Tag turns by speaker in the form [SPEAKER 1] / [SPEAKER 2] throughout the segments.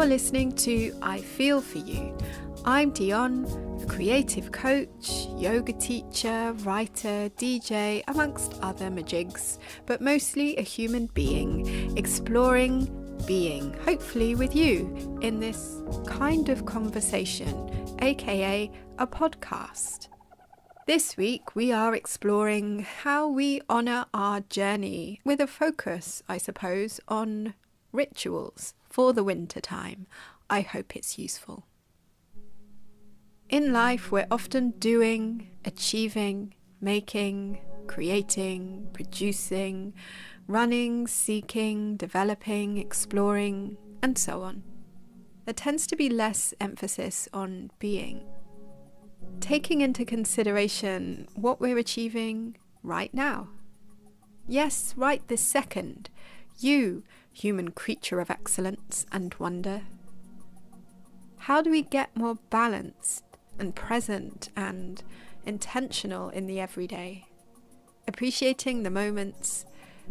[SPEAKER 1] You're listening to I Feel For You. I'm Dionne, a creative coach, yoga teacher, writer, DJ, amongst other majigs, but mostly a human being, exploring being, hopefully with you, in this kind of conversation, aka a podcast. This week we are exploring how we honour our journey, with a focus, I suppose, on rituals for the winter time. I hope it's useful. In life, we're often doing, achieving, making, creating, producing, running, seeking, developing, exploring, and so on. There tends to be less emphasis on being, taking into consideration what we're achieving right now. Yes, right this second, you, human creature of excellence and wonder. How do we get more balanced and present and intentional in the everyday, appreciating the moments,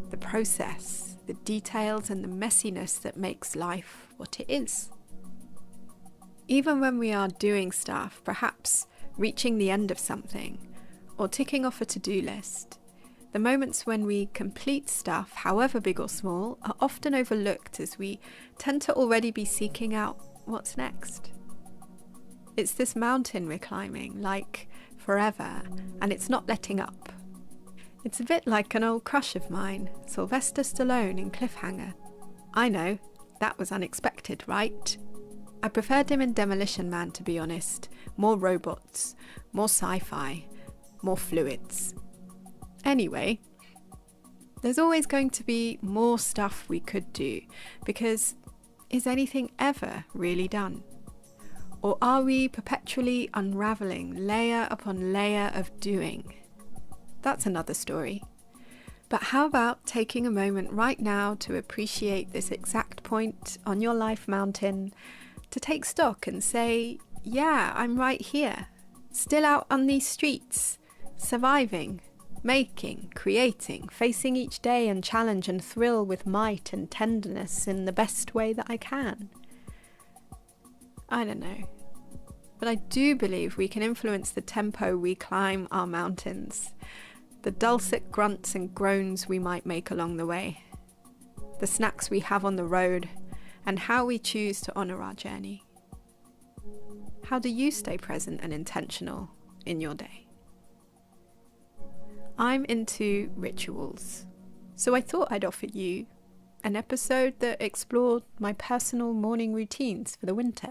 [SPEAKER 1] the process, the details and the messiness that makes life what it is? Even when we are doing stuff, perhaps reaching the end of something or ticking off a to-do list, the moments when we complete stuff, however big or small, are often overlooked as we tend to already be seeking out what's next. It's this mountain we're climbing, like forever, and it's not letting up. It's a bit like an old crush of mine, Sylvester Stallone in Cliffhanger. I know, that was unexpected, right? I preferred him in Demolition Man, to be honest. More robots, more sci-fi, more fluids. Anyway, there's always going to be more stuff we could do, because is anything ever really done? Or are we perpetually unravelling layer upon layer of doing? That's another story. But how about taking a moment right now to appreciate this exact point on your life mountain, to take stock and say, yeah, I'm right here, still out on these streets, surviving, making, creating, facing each day and challenge and thrill with might and tenderness in the best way that I can. I don't know, but I do believe we can influence the tempo we climb our mountains, the dulcet grunts and groans we might make along the way, the snacks we have on the road, and how we choose to honour our journey. How do you stay present and intentional in your day? I'm into rituals, so I thought I'd offer you an episode that explored my personal morning routines for the winter.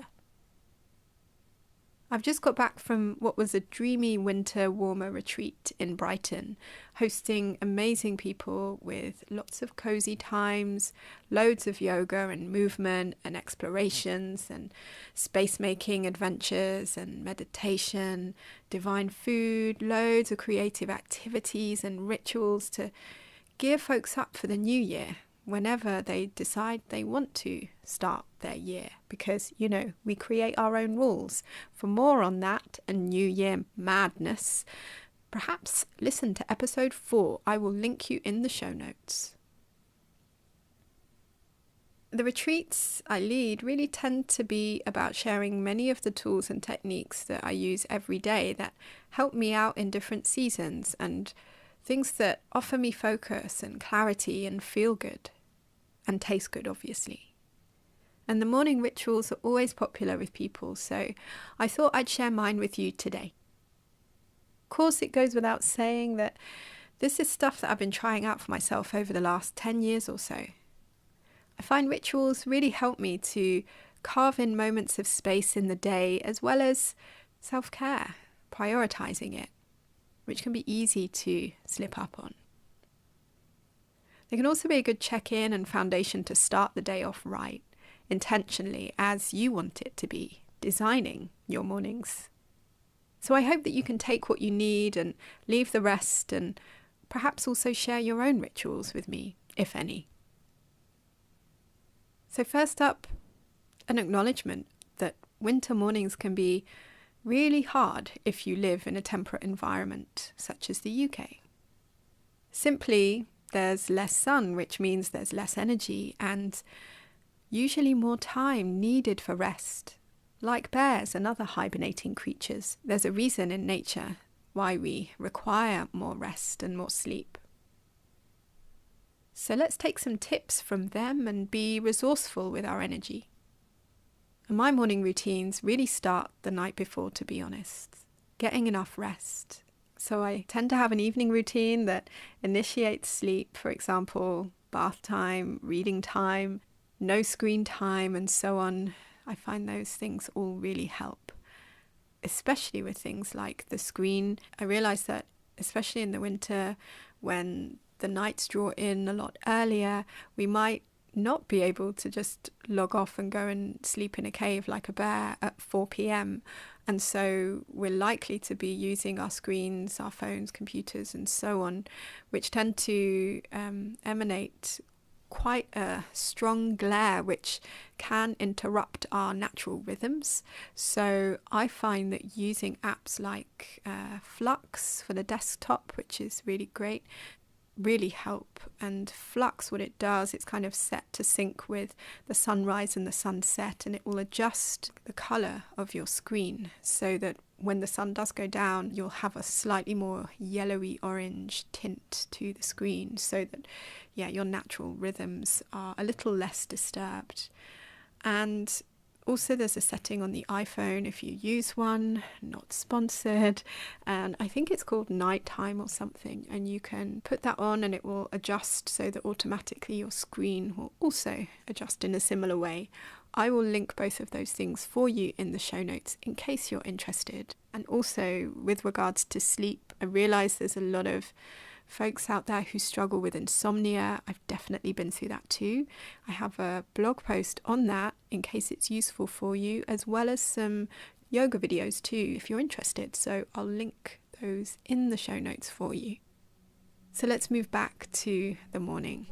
[SPEAKER 1] I've just got back from what was a dreamy winter warmer retreat in Brighton, hosting amazing people with lots of cosy times, loads of yoga and movement and explorations and space-making adventures and meditation, divine food, loads of creative activities and rituals to gear folks up for the new year, whenever they decide they want to start their year, because, you know, we create our own rules. For more on that and New Year madness, perhaps listen to episode 4. I will link you in the show notes. The retreats I lead really tend to be about sharing many of the tools and techniques that I use every day that help me out in different seasons, and things that offer me focus and clarity and feel good. And taste good, obviously. And the morning rituals are always popular with people, so I thought I'd share mine with you today. Of course, it goes without saying that this is stuff that I've been trying out for myself over the last 10 years or so. I find rituals really help me to carve in moments of space in the day, as well as self-care, prioritizing it, which can be easy to slip up on. They can also be a good check-in and foundation to start the day off right, intentionally, as you want it to be, designing your mornings. So I hope that you can take what you need and leave the rest, and perhaps also share your own rituals with me, if any. So first up, an acknowledgement that winter mornings can be really hard if you live in a temperate environment such as the UK. Simply, there's less sun, which means there's less energy, and usually more time needed for rest. Like bears and other hibernating creatures, there's a reason in nature why we require more rest and more sleep. So let's take some tips from them and be resourceful with our energy. And my morning routines really start the night before, to be honest. Getting enough rest. So I tend to have an evening routine that initiates sleep, for example, bath time, reading time, no screen time, and so on. I find those things all really help, especially with things like the screen. I realize that especially in the winter, when the nights draw in a lot earlier, we might not be able to just log off and go and sleep in a cave like a bear at 4 p.m. And so we're likely to be using our screens, our phones, computers, and so on, which tend to emanate quite a strong glare, which can interrupt our natural rhythms. So I find that using apps like Flux for the desktop, which is really great, really help. And Flux, what it does, it's kind of set to sync with the sunrise and the sunset, and it will adjust the color of your screen so that when the sun does go down, you'll have a slightly more yellowy orange tint to the screen, so that your natural rhythms are a little less disturbed. And also there's a setting on the iPhone, if you use one, not sponsored, and I think it's called nighttime or something, and you can put that on and it will adjust so that automatically your screen will also adjust in a similar way. I will link both of those things for you in the show notes in case you're interested. And also with regards to sleep, I realise there's a lot of folks out there who struggle with insomnia. I've definitely been through that too. I have a blog post on that in case it's useful for you, as well as some yoga videos too if you're interested. So I'll link those in the show notes for you. So let's move back to the morning.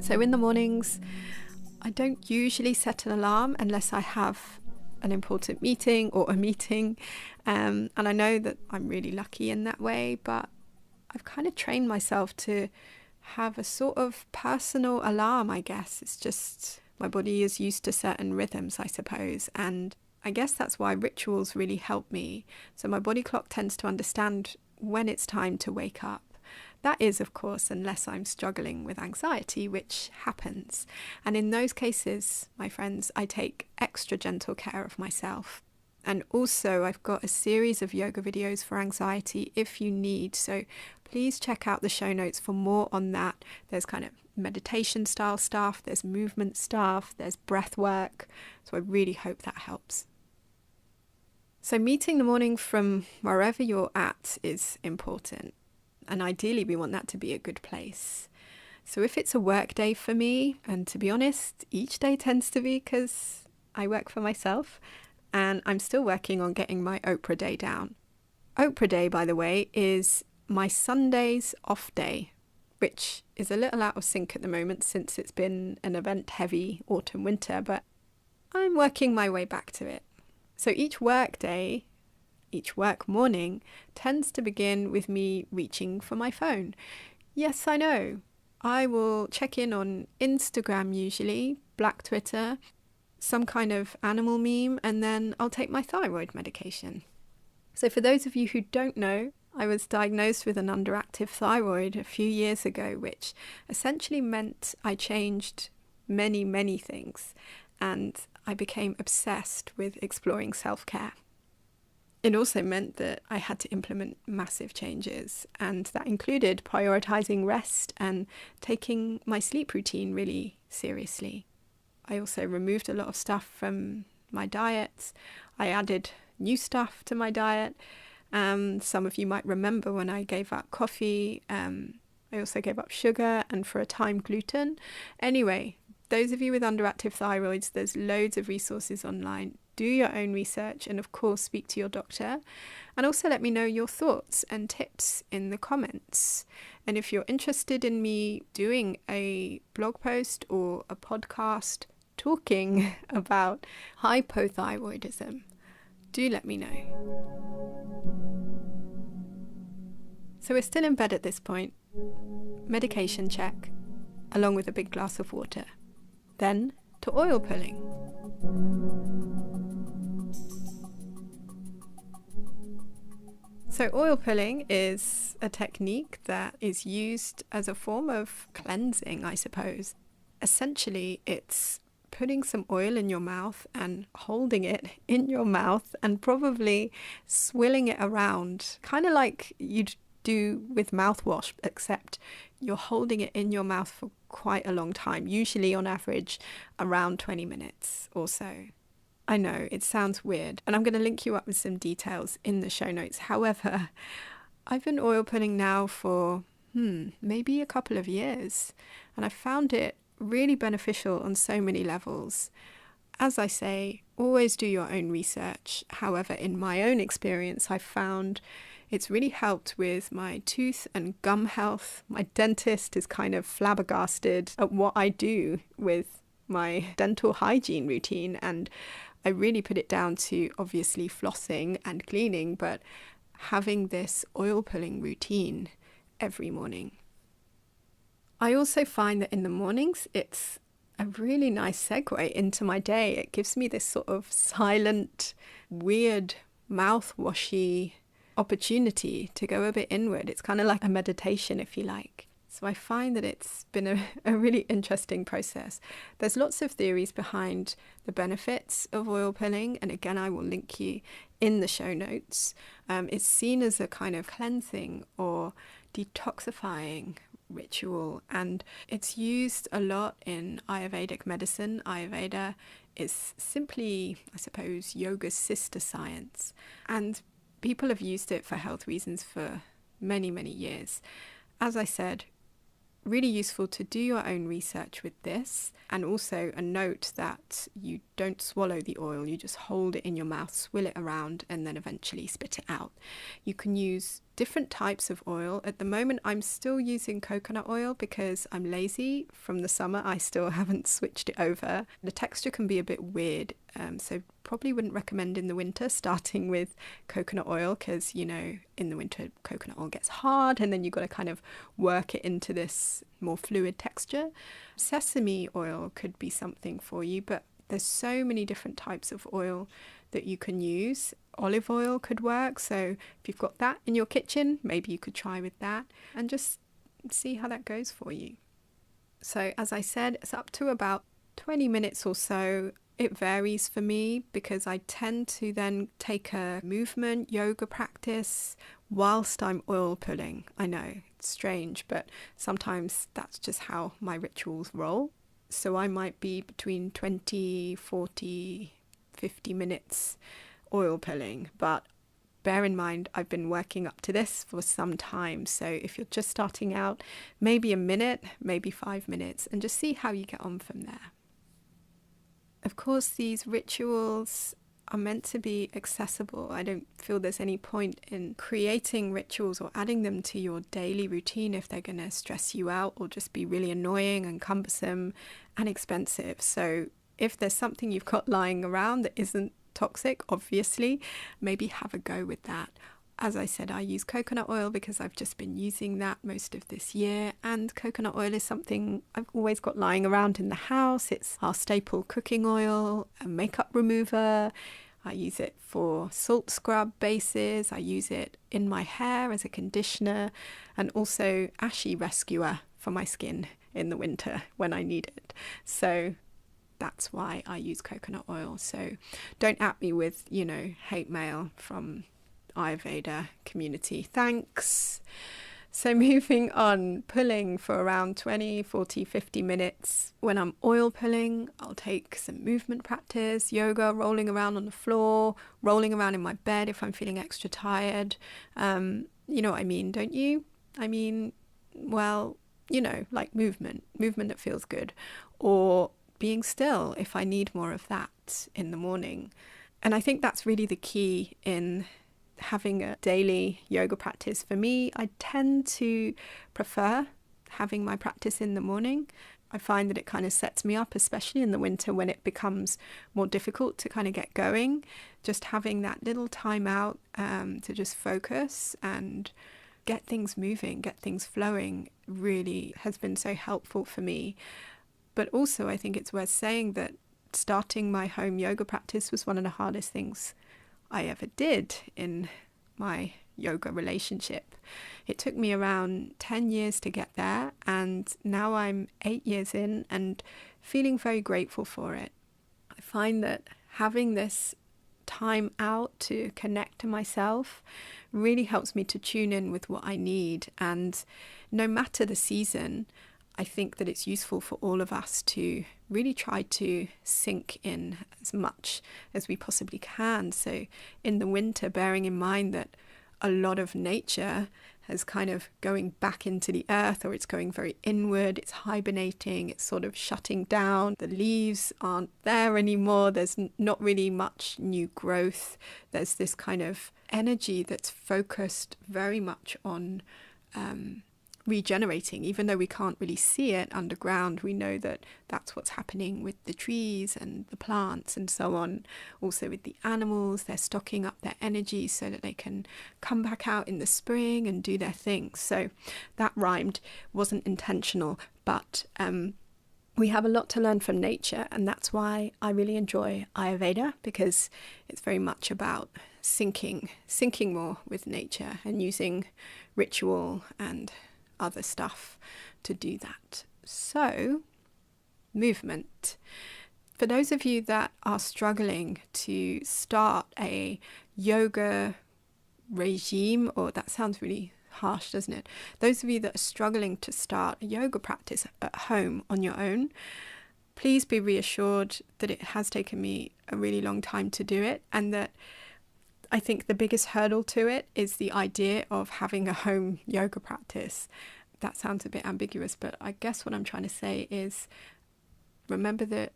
[SPEAKER 1] So in the mornings, I don't usually set an alarm unless I have an important meeting or a meeting. And I know that I'm really lucky in that way, but I've kind of trained myself to have a sort of personal alarm, I guess. It's just my body is used to certain rhythms, I suppose. And I guess that's why rituals really help me. So my body clock tends to understand when it's time to wake up. That is, of course, unless I'm struggling with anxiety, which happens. And in those cases, my friends, I take extra gentle care of myself. And also, I've got a series of yoga videos for anxiety if you need. So please check out the show notes for more on that. There's kind of meditation style stuff, there's movement stuff, there's breath work. So I really hope that helps. So meeting the morning from wherever you're at is important. And ideally, we want that to be a good place. So if it's a work day for me, and to be honest, each day tends to be because I work for myself and I'm still working on getting my Oprah day down. Oprah day, by the way, is my Sunday's off day, which is a little out of sync at the moment since it's been an event-heavy autumn-winter, but I'm working my way back to it. So each work day, each work morning tends to begin with me reaching for my phone. Yes, I know. I will check in on Instagram usually, Black Twitter, some kind of animal meme, and then I'll take my thyroid medication. So for those of you who don't know, I was diagnosed with an underactive thyroid a few years ago, which essentially meant I changed many, many things, and I became obsessed with exploring self-care. It also meant that I had to implement massive changes, and that included prioritizing rest and taking my sleep routine really seriously. I also removed a lot of stuff from my diet. I added new stuff to my diet. Some of you might remember when I gave up coffee. I also gave up sugar and for a time gluten. Anyway, those of you with underactive thyroids, there's loads of resources online. Do your own research and of course speak to your doctor, and also let me know your thoughts and tips in the comments. And if you're interested in me doing a blog post or a podcast talking about hypothyroidism, Do let me know. So we're still in bed at this point. Medication check, along with a big glass of water. Then to oil pulling. So oil pulling is a technique that is used as a form of cleansing, I suppose. Essentially, it's putting some oil in your mouth and holding it in your mouth and probably swilling it around, kind of like you'd do with mouthwash, except you're holding it in your mouth for quite a long time, usually on average around 20 minutes or so. I know, it sounds weird, and I'm going to link you up with some details in the show notes. However, I've been oil pulling now for maybe a couple of years, and I found it really beneficial on so many levels. As I say, always do your own research. However, in my own experience, I've found it's really helped with my tooth and gum health. My dentist is kind of flabbergasted at what I do with my dental hygiene routine, and I really put it down to obviously flossing and cleaning, but having this oil pulling routine every morning. I also find that in the mornings it's a really nice segue into my day. It gives me this sort of silent, weird, mouthwashy opportunity to go a bit inward. It's kind of like a meditation, if you like. So I find that it's been a really interesting process. There's lots of theories behind the benefits of oil pulling, and again, I will link you in the show notes. It's seen as a kind of cleansing or detoxifying ritual, and it's used a lot in Ayurvedic medicine. Ayurveda is simply, I suppose, yoga's sister science, and people have used it for health reasons for many, many years. As I said, really useful to do your own research with this, and also a note that you don't swallow the oil, you just hold it in your mouth, swill it around, and then eventually spit it out. You can use different types of oil. At the moment, I'm still using coconut oil because I'm lazy. From the summer, I still haven't switched it over. The texture can be a bit weird, so probably wouldn't recommend in the winter starting with coconut oil because, you know, in the winter, coconut oil gets hard and then you've got to kind of work it into this more fluid texture. Sesame oil could be something for you, but there's so many different types of oil that you can use. Olive oil could work, so if you've got that in your kitchen, maybe you could try with that and just see how that goes for you. So as I said, it's up to about 20 minutes or so. It varies for me because I tend to then take a movement yoga practice whilst I'm oil pulling. I know, it's strange, but sometimes that's just how my rituals roll. So I might be between 20, 40, 50 minutes oil pulling, but bear in mind I've been working up to this for some time, so if you're just starting out, maybe a minute, maybe 5 minutes, and just see how you get on from there. Of course, these rituals are meant to be accessible. I don't feel there's any point in creating rituals or adding them to your daily routine if they're going to stress you out or just be really annoying and cumbersome and expensive. So if there's something you've got lying around that isn't toxic, obviously, maybe have a go with that. As I said, I use coconut oil because I've just been using that most of this year, and coconut oil is something I've always got lying around in the house. It's our staple cooking oil, a makeup remover. I use it for salt scrub bases. I use it in my hair as a conditioner, and also ashy rescuer for my skin in the winter when I need it. So that's why I use coconut oil. So don't at me with, hate mail from Ayurveda community. Thanks. So moving on, pulling for around 20, 40, 50 minutes. When I'm oil pulling, I'll take some movement practice, yoga, rolling around on the floor, rolling around in my bed if I'm feeling extra tired. You know what I mean, don't you? I mean, well, like movement that feels good, or being still if I need more of that in the morning. And I think that's really the key in having a daily yoga practice. For me, I tend to prefer having my practice in the morning. I find that it kind of sets me up, especially in the winter when it becomes more difficult to kind of get going. Just having that little time out to just focus and get things moving, get things flowing really has been so helpful for me. But also I think it's worth saying that starting my home yoga practice was one of the hardest things I ever did in my yoga relationship. It took me around 10 years to get there, and now I'm 8 years in and feeling very grateful for it. I find that having this time out to connect to myself really helps me to tune in with what I need, and no matter the season, I think that it's useful for all of us to really try to sink in as much as we possibly can. So in the winter, bearing in mind that a lot of nature is kind of going back into the earth, or it's going very inward, it's hibernating, it's sort of shutting down. The leaves aren't there anymore. There's not really much new growth. There's this kind of energy that's focused very much on regenerating. Even though we can't really see it underground, we know that that's what's happening with the trees and the plants and so on. Also with the animals, they're stocking up their energy so that they can come back out in the spring and do their thing. So that rhymed, wasn't intentional, but we have a lot to learn from nature, and that's why I really enjoy Ayurveda, because it's very much about syncing more with nature and using ritual and other stuff to do that. So, movement. For those of you that are struggling to start a yoga regime, or that sounds really harsh, doesn't it? Those of you that are struggling to start a yoga practice at home on your own, please be reassured that it has taken me a really long time to do it, and that I think the biggest hurdle to it is the idea of having a home yoga practice. That sounds a bit ambiguous, but I guess what I'm trying to say is remember that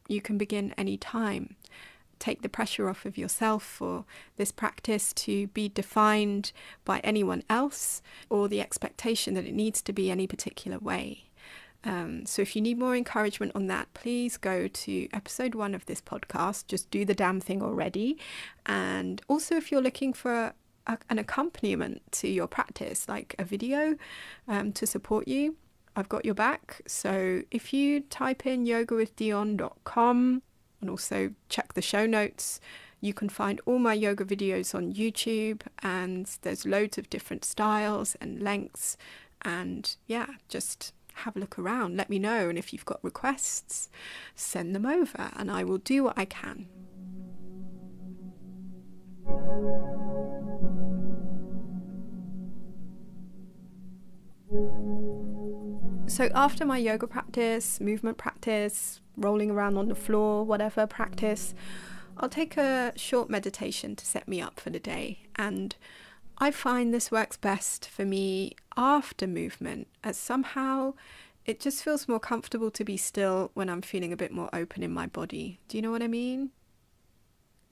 [SPEAKER 1] you can begin any time. Take the pressure off of yourself for this practice to be defined by anyone else, or the expectation that it needs to be any particular way. So if you need more encouragement on that, please go to episode 1 of this podcast. Just do the damn thing already. And also, if you're looking for an accompaniment to your practice, like a video to support you, I've got your back. So if you type in yogawithdionne.com and also check the show notes, you can find all my yoga videos on YouTube, and there's loads of different styles and lengths. And yeah, just have a look around, let me know, and if you've got requests, send them over and I will do what I can. So after my yoga practice, movement practice, rolling around on the floor, whatever practice, I'll take a short meditation to set me up for the day. And I find this works best for me after movement, as somehow it just feels more comfortable to be still when I'm feeling a bit more open in my body. Do you know what I mean?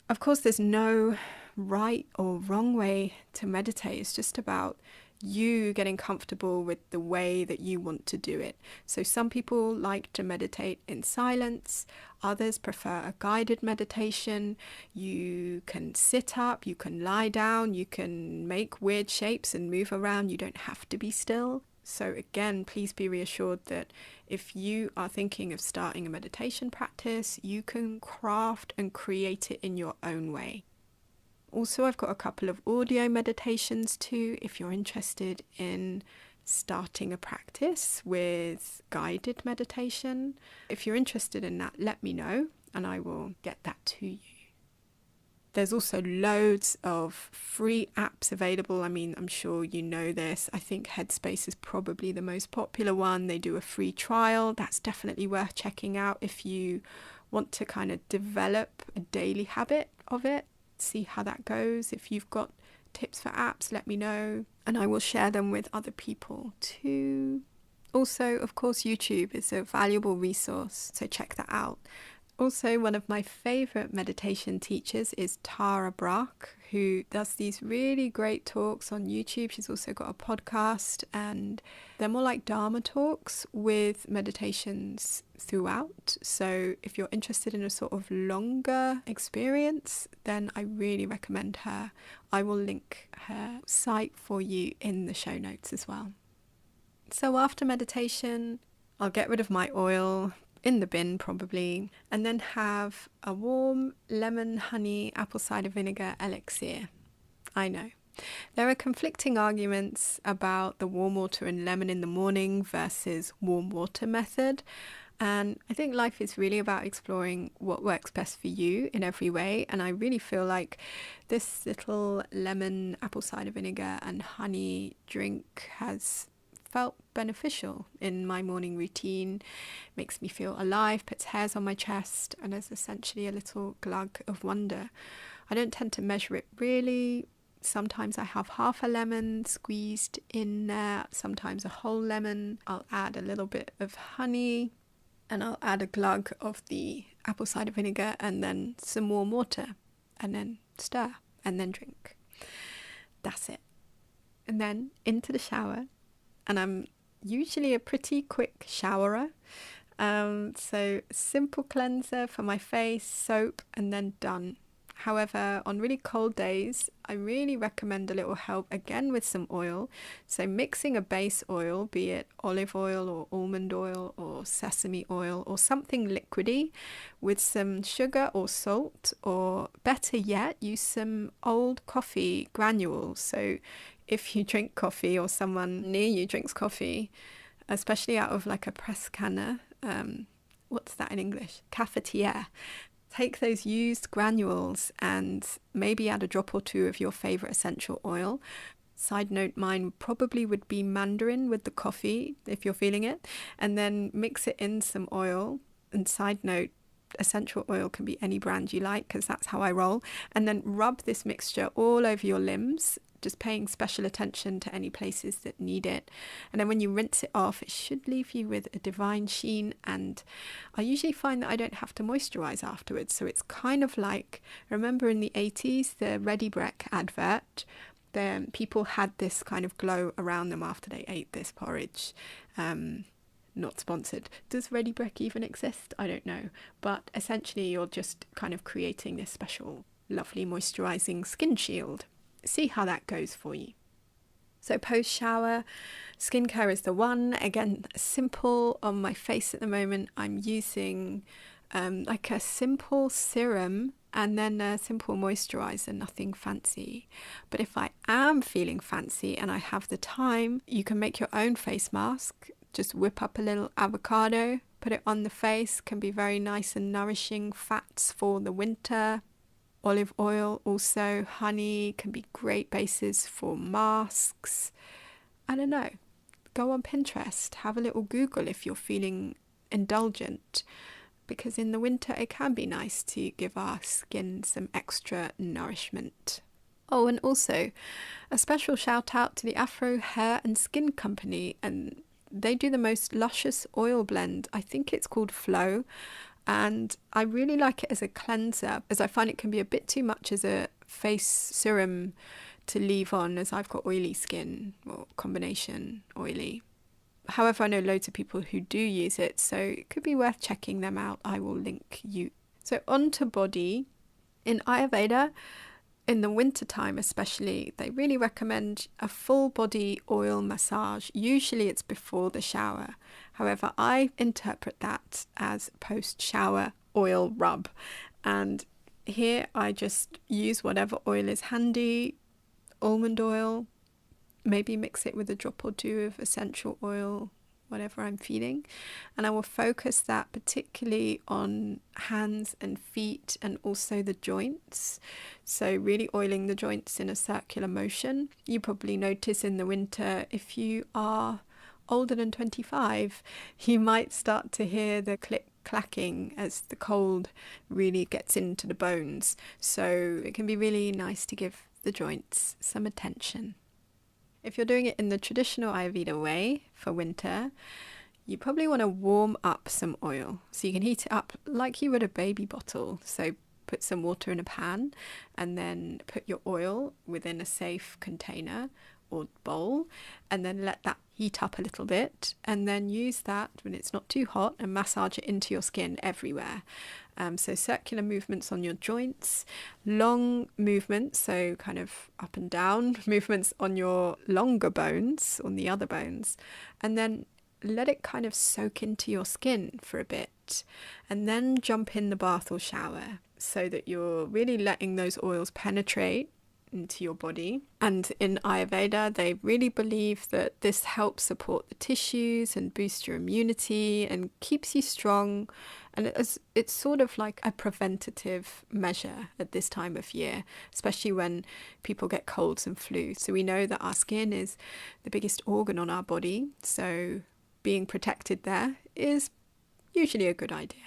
[SPEAKER 1] Of course, there's no right or wrong way to meditate. It's just about you getting comfortable with the way that you want to do it. So some people like to meditate in silence, others prefer a guided meditation. You can sit up, you can lie down, you can make weird shapes and move around. You don't have to be still. So again, please be reassured that if you are thinking of starting a meditation practice, you can craft and create it in your own way. Also, I've got a couple of audio meditations too, if you're interested in starting a practice with guided meditation. If you're interested in that, let me know and I will get that to you. There's also loads of free apps available. I mean, I'm sure you know this. I think Headspace is probably the most popular one. They do a free trial. That's definitely worth checking out if you want to kind of develop a daily habit of it. See how that goes. If you've got tips for apps, let me know and I will share them with other people too. Also, of course, YouTube is a valuable resource, so check that out. Also, one of my favourite meditation teachers is Tara Brach, who does these really great talks on YouTube. She's also got a podcast, and they're more like Dharma talks with meditations throughout. So if you're interested in a sort of longer experience, then I really recommend her. I will link her site for you in the show notes as well. So after meditation, I'll get rid of my oil, in the bin probably, and then have a warm lemon, honey, apple cider vinegar elixir. I know. There are conflicting arguments about the warm water and lemon in the morning versus warm water method. And I think life is really about exploring what works best for you in every way. And I really feel like this little lemon, apple cider vinegar and honey drink has felt beneficial in my morning routine. Makes me feel alive, puts hairs on my chest, and is essentially a little glug of wonder. I don't tend to measure it really. Sometimes I have half a lemon squeezed in there, sometimes a whole lemon. I'll add a little bit of honey, and I'll add a glug of the apple cider vinegar and then some warm water, and then stir and then drink. That's it. And then into the shower. And I'm usually a pretty quick showerer. So simple cleanser for my face, soap, and then done. However, on really cold days, I really recommend a little help again with some oil. So mixing a base oil, be it olive oil or almond oil or sesame oil or something liquidy, with some sugar or salt, or better yet, use some old coffee granules. So if you drink coffee or someone near you drinks coffee, especially out of like a press canner, what's that in English? Cafetiere. Take those used granules and maybe add a drop or two of your favourite essential oil. Side note, mine probably would be mandarin with the coffee if you're feeling it, and then mix it in some oil. And side note, essential oil can be any brand you like, because that's how I roll. And then rub this mixture all over your limbs, just paying special attention to any places that need it. And then when you rinse it off, it should leave you with a divine sheen. And I usually find that I don't have to moisturize afterwards. So it's kind of like, remember in the 80s, the Ready Brek advert, then people had this kind of glow around them after they ate this porridge. Not sponsored. Does Ready Brek even exist? I don't know. But essentially you're just kind of creating this special, lovely moisturizing skin shield. See how that goes for you. So post-shower, skincare is the one. Again, simple on my face at the moment. I'm using like a simple serum and then a simple moisturizer, nothing fancy. But if I am feeling fancy and I have the time, you can make your own face mask. Just whip up a little avocado, put it on the face, can be very nice and nourishing fats for the winter. Olive oil also, honey can be great bases for masks. I don't know, go on Pinterest, have a little Google if you're feeling indulgent, because in the winter it can be nice to give our skin some extra nourishment. Oh, and also a special shout out to the Afro Hair and Skin Company, and they do the most luscious oil blend. I think it's called Flow. And I really like it as a cleanser, as I find it can be a bit too much as a face serum to leave on, as I've got oily skin, or combination oily. However, I know loads of people who do use it, so it could be worth checking them out. I will link you. So on to body. In Ayurveda, in the wintertime especially, they really recommend a full body oil massage. Usually it's before the shower. However, I interpret that as post-shower oil rub. And here I just use whatever oil is handy, almond oil, maybe mix it with a drop or two of essential oil, whatever I'm feeling. And I will focus that particularly on hands and feet and also the joints. So really oiling the joints in a circular motion. You probably notice in the winter, if you are older than 25, you might start to hear the clacking as the cold really gets into the bones. So it can be really nice to give the joints some attention. If you're doing it in the traditional Ayurveda way for winter, you probably want to warm up some oil. So you can heat it up like you would a baby bottle. So put some water in a pan and then put your oil within a safe container or bowl, and then let that heat up a little bit, and then use that when it's not too hot and massage it into your skin everywhere. So circular movements on your joints, long movements, so kind of up and down movements on your longer bones, on the other bones, and then let it kind of soak into your skin for a bit, and then jump in the bath or shower so that you're really letting those oils penetrate into your body. And in Ayurveda, they really believe that this helps support the tissues and boost your immunity and keeps you strong. And it's sort of like a preventative measure at this time of year, especially when people get colds and flu. So we know that our skin is the biggest organ on our body, so being protected there is usually a good idea.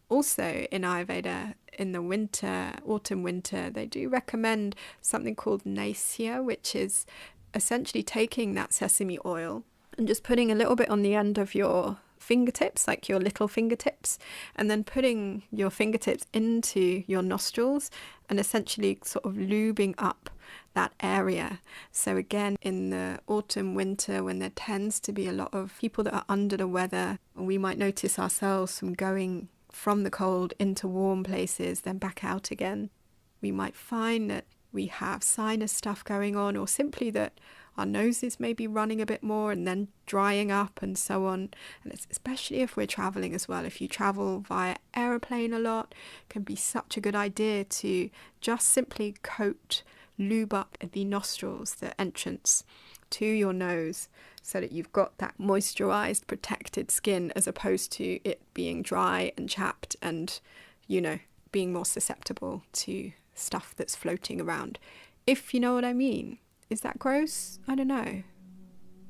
[SPEAKER 1] Also in Ayurveda, in the winter, autumn, winter, they do recommend something called naisya, which is essentially taking that sesame oil and just putting a little bit on the end of your fingertips, like your little fingertips, and then putting your fingertips into your nostrils and essentially sort of lubing up that area. So again, in the autumn, winter, when there tends to be a lot of people that are under the weather, we might notice ourselves from going from the cold into warm places, then back out again. We might find that we have sinus stuff going on, or simply that our noses may be running a bit more and then drying up and so on. And it's especially if we're traveling as well. If you travel via aeroplane a lot, it can be such a good idea to just simply lube up the nostrils, the entrance to your nose, so that you've got that moisturized, protected skin, as opposed to it being dry and chapped and, being more susceptible to stuff that's floating around. If you know what I mean. Is that gross? I don't know.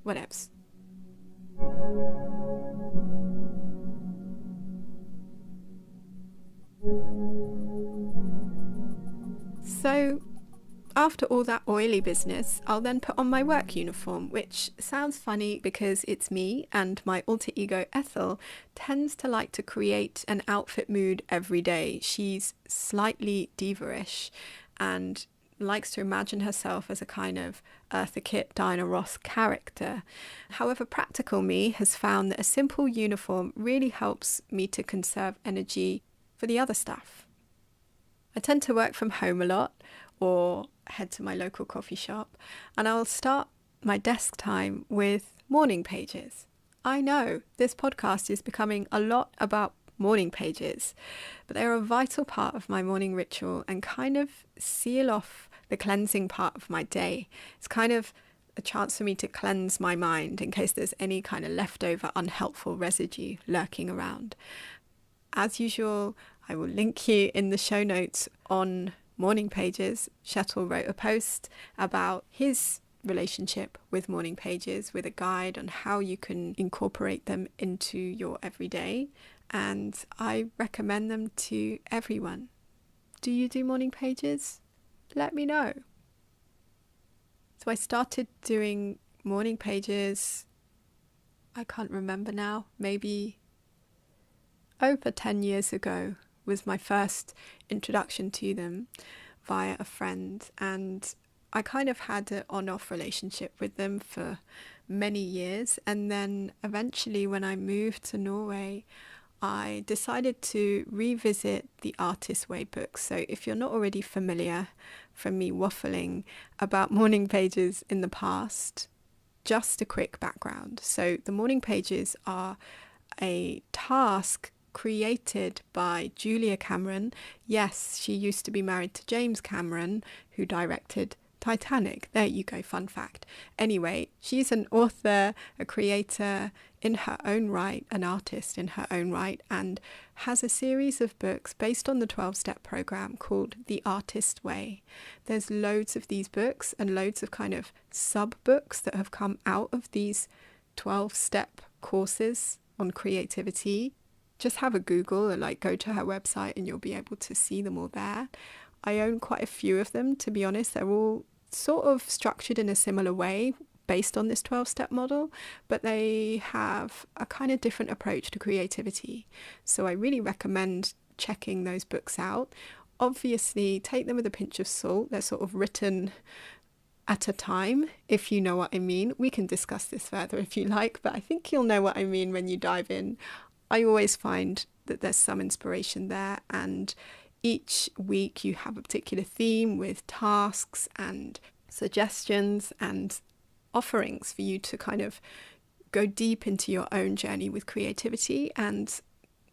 [SPEAKER 1] Whatevs. So, after all that oily business, I'll then put on my work uniform, which sounds funny because it's me, and my alter ego Ethel tends to like to create an outfit mood every day. She's slightly diva-ish and likes to imagine herself as a kind of Eartha Kitt, Diana Ross character. However, practical me has found that a simple uniform really helps me to conserve energy for the other stuff. I tend to work from home a lot, or head to my local coffee shop, and I'll start my desk time with morning pages. I know this podcast is becoming a lot about morning pages, but they're a vital part of my morning ritual and kind of seal off the cleansing part of my day. It's kind of a chance for me to cleanse my mind in case there's any kind of leftover unhelpful residue lurking around. As usual, I will link you in the show notes on morning pages. Shetel wrote a post about his relationship with morning pages, with a guide on how you can incorporate them into your everyday, and I recommend them to everyone. Do you do morning pages? Let me know. So I started doing morning pages, I can't remember now, maybe over 10 years ago was my first introduction to them via a friend, and I kind of had an on-off relationship with them for many years, and then eventually when I moved to Norway, I decided to revisit the Artist Way books. So if you're not already familiar from me waffling about morning pages in the past, just a quick background. So the morning pages are a task created by Julia Cameron. Yes, she used to be married to James Cameron, who directed Titanic. There you go, fun fact. Anyway, she's an author, a creator in her own right, an artist in her own right, and has a series of books based on the 12-step program called The Artist Way. There's loads of these books and loads of kind of sub-books that have come out of these 12-step courses on creativity. Just have a Google and go to her website and you'll be able to see them all there. I own quite a few of them, to be honest. They're all sort of structured in a similar way, based on this 12-step model, but they have a kind of different approach to creativity. So I really recommend checking those books out. Obviously, take them with a pinch of salt. They're sort of written at a time, if you know what I mean. We can discuss this further if you like, but I think you'll know what I mean when you dive in. I always find that there's some inspiration there, and each week you have a particular theme with tasks and suggestions and offerings for you to kind of go deep into your own journey with creativity. And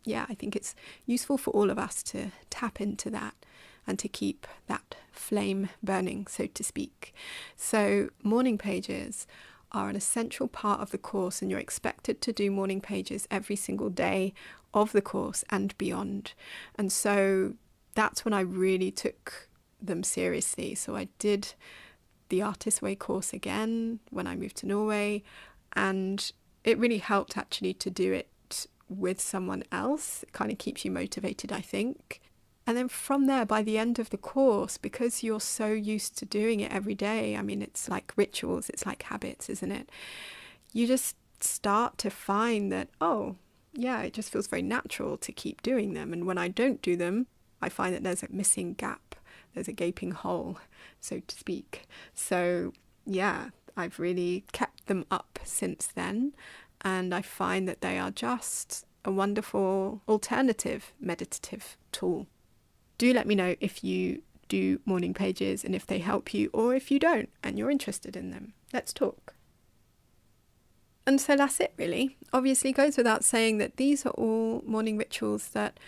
[SPEAKER 1] yeah, I think it's useful for all of us to tap into that and to keep that flame burning, so to speak. So morning pages are an essential part of the course, and you're expected to do morning pages every single day of the course and beyond. And so that's when I really took them seriously. So I did the Artist Way course again when I moved to Norway, and it really helped actually to do it with someone else. It kind of keeps you motivated, I think. And then from there, by the end of the course, because you're so used to doing it every day, I mean, it's like rituals, it's like habits, isn't it? You just start to find that, oh, yeah, it just feels very natural to keep doing them. And when I don't do them, I find that there's a missing gap, there's a gaping hole, so to speak. So yeah, I've really kept them up since then, and I find that they are just a wonderful alternative meditative tool. Do let me know if you do morning pages and if they help you, or if you don't and you're interested in them. Let's talk. And so that's it really. Obviously, it goes without saying that these are all morning rituals that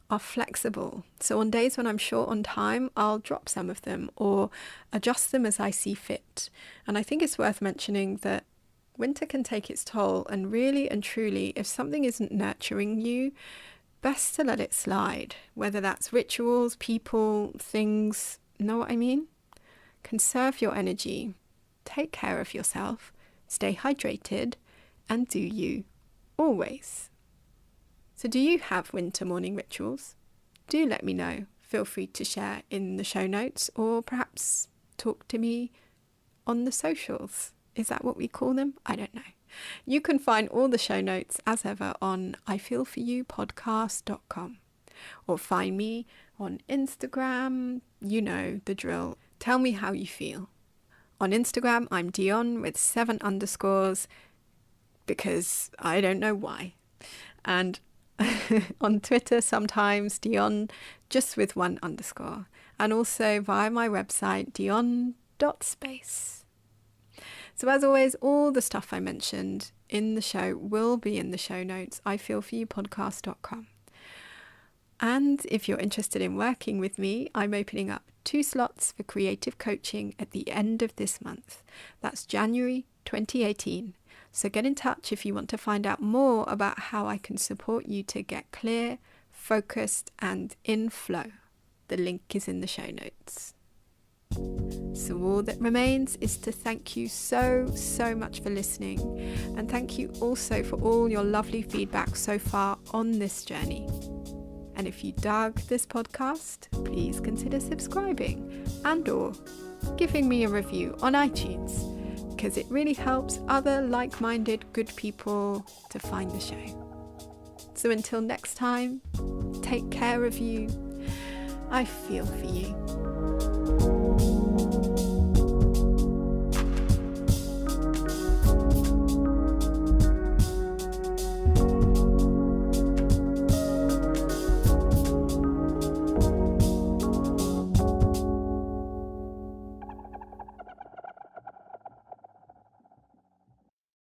[SPEAKER 1] are flexible. So on days when I'm short on time, I'll drop some of them or adjust them as I see fit. And I think it's worth mentioning that winter can take its toll, and really and truly, if something isn't nurturing you, best to let it slide, whether that's rituals, people, things, know what I mean? Conserve your energy, take care of yourself, stay hydrated, and do you always. So do you have winter morning rituals? Do let me know. Feel free to share in the show notes, or perhaps talk to me on the socials. Is that what we call them? I don't know. You can find all the show notes as ever on ifeelforyoupodcast.com, or find me on Instagram. You know the drill. Tell me how you feel. On Instagram, I'm Dionne with 7 underscores, because I don't know why. And on Twitter, sometimes Dionne just with 1 underscore. And also via my website, dionne.space. So as always, all the stuff I mentioned in the show will be in the show notes, ifeelforyoupodcast.com. And if you're interested in working with me, I'm opening up 2 slots for creative coaching at the end of this month. That's January 2018. So get in touch if you want to find out more about how I can support you to get clear, focused, and in flow. The link is in the show notes. So all that remains is to thank you so much for listening, and thank you also for all your lovely feedback so far on this journey. And if you dug this podcast, please consider subscribing and/or giving me a review on iTunes, because it really helps other like-minded good people to find the show. So until next time, take care of you. I feel for you.